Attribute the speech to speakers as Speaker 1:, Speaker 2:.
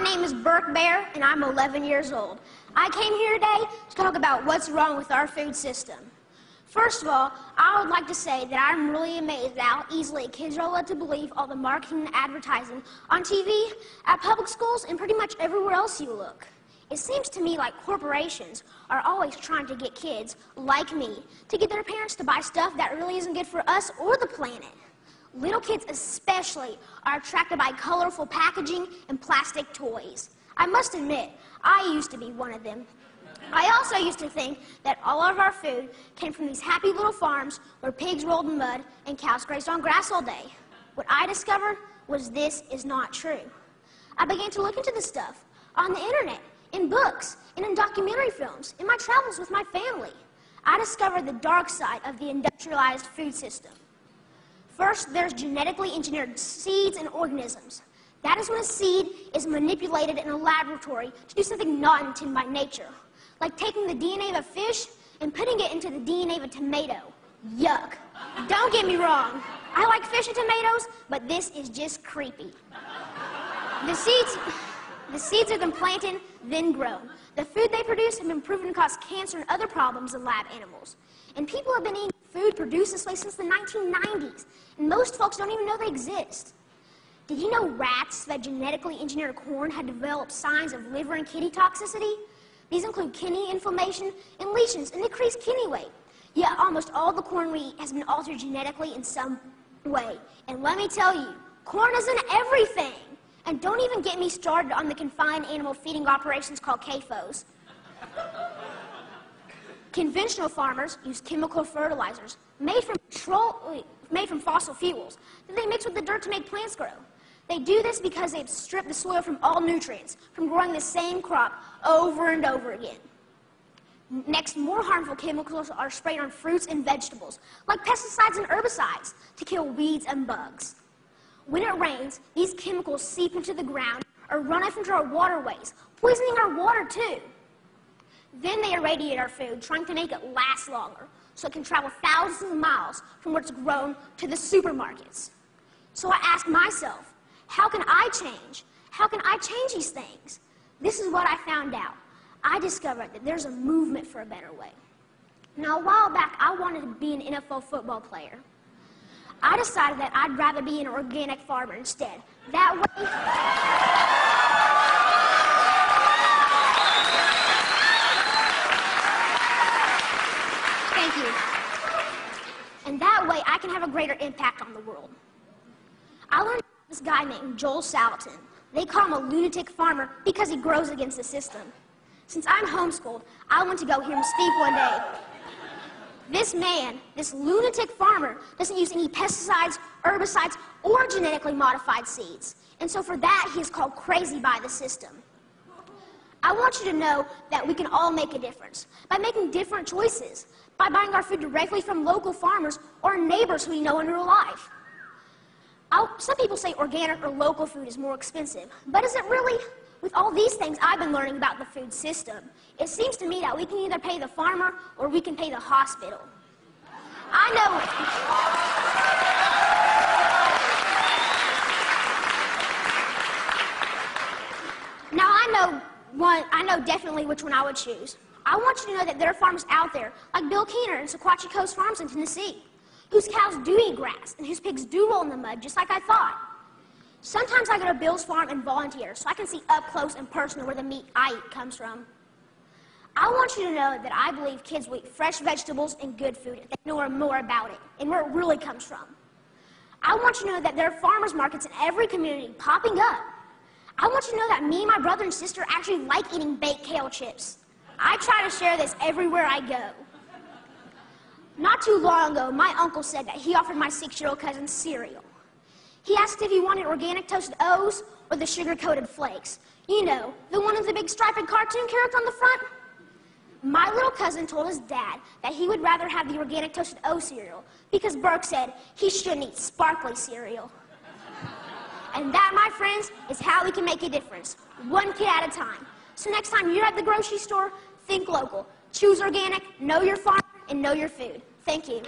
Speaker 1: name is Birke Baehr, and I'm 11 years old. I came here today to talk about what's wrong with our food system. First of all, I would like to say that I'm really amazed at how easily kids are led to believe all the marketing and advertising on TV, at public schools, and pretty much everywhere else you look. It seems to me like corporations are always trying to get kids, like me, to get their parents to buy stuff that really isn't good for us or the planet. Little kids especially are attracted by colorful packaging and plastic toys. I must admit, I used to be one of them. I also used to think that all of our food came from these happy little farms where pigs rolled in mud and cows grazed on grass all day. What I discovered was this is not true. I began to look into this stuff on the internet, in books, and in documentary films, in my travels with my family. I discovered the dark side of the industrialized food system. First, there's genetically engineered seeds and organisms. That is when a seed is manipulated in a laboratory to do something not intended by nature, like taking the DNA of a fish and putting it into the DNA of a tomato. Yuck. Don't get me wrong. I like fish and tomatoes, but this is just creepy. The seeds are then planted, then grown. The food they produce have been proven to cause cancer and other problems in lab animals. And people have been eating food produced this way since the 1990s, and most folks don't even know they exist. Did you know rats that genetically engineered corn had developed signs of liver and kidney toxicity? These include kidney inflammation and lesions and decreased kidney weight. Yet almost all the corn we eat has been altered genetically in some way. And let me tell you, corn isn't everything. And don't even get me started on the confined animal feeding operations called CAFOs. Conventional farmers use chemical fertilizers made from fossil fuels that they mix with the dirt to make plants grow. They do this because they've stripped the soil from all nutrients from growing the same crop over and over again. Next, more harmful chemicals are sprayed on fruits and vegetables, like pesticides and herbicides, to kill weeds and bugs. When it rains, these chemicals seep into the ground or run off into our waterways, poisoning our water too. Then they irradiate our food, trying to make it last longer, so it can travel thousands of miles from where it's grown to the supermarkets. So I asked myself, how can I change? How can I change these things? This is what I found out. I discovered that there's a movement for a better way. Now, a while back, I wanted to be an NFL football player. I decided that I'd rather be an organic farmer instead. That way... Thank you. And that way, I can have a greater impact on the world. I learned this guy named Joel Salatin. They call him a lunatic farmer because he grows against the system. Since I'm homeschooled, I went to go hear him speak one day. This man, this lunatic farmer, doesn't use any pesticides, herbicides, or genetically modified seeds. And so for that, he is called crazy by the system. I want you to know that we can all make a difference by making different choices, by buying our food directly from local farmers or neighbors who we know in real life. Some people say organic or local food is more expensive, but is it really? With all these things I've been learning about the food system, it seems to me that we can either pay the farmer or we can pay the hospital. I know definitely which one I would choose. I want you to know that there are farmers out there, like Bill Keener and Sequatchie Coast Farms in Tennessee, whose cows do eat grass and whose pigs do roll in the mud, just like I thought. Sometimes I go to Bill's farm and volunteer so I can see up close and personal where the meat I eat comes from. I want you to know that I believe kids will eat fresh vegetables and good food if they know more about it and where it really comes from. I want you to know that there are farmers markets in every community popping up. I want you to know that me and my brother and sister actually like eating baked kale chips. I try to share this everywhere I go. Not too long ago, my uncle said that he offered my 6-year-old cousin cereal. He asked if he wanted organic toasted O's or the sugar-coated flakes. You know, the one with the big striped cartoon character on the front. My little cousin told his dad that he would rather have the organic toasted O cereal because Birke said he shouldn't eat sparkly cereal. And that, my friends, is how we can make a difference, one kid at a time. So next time you're at the grocery store, think local. Choose organic, know your farm, and know your food. Thank you.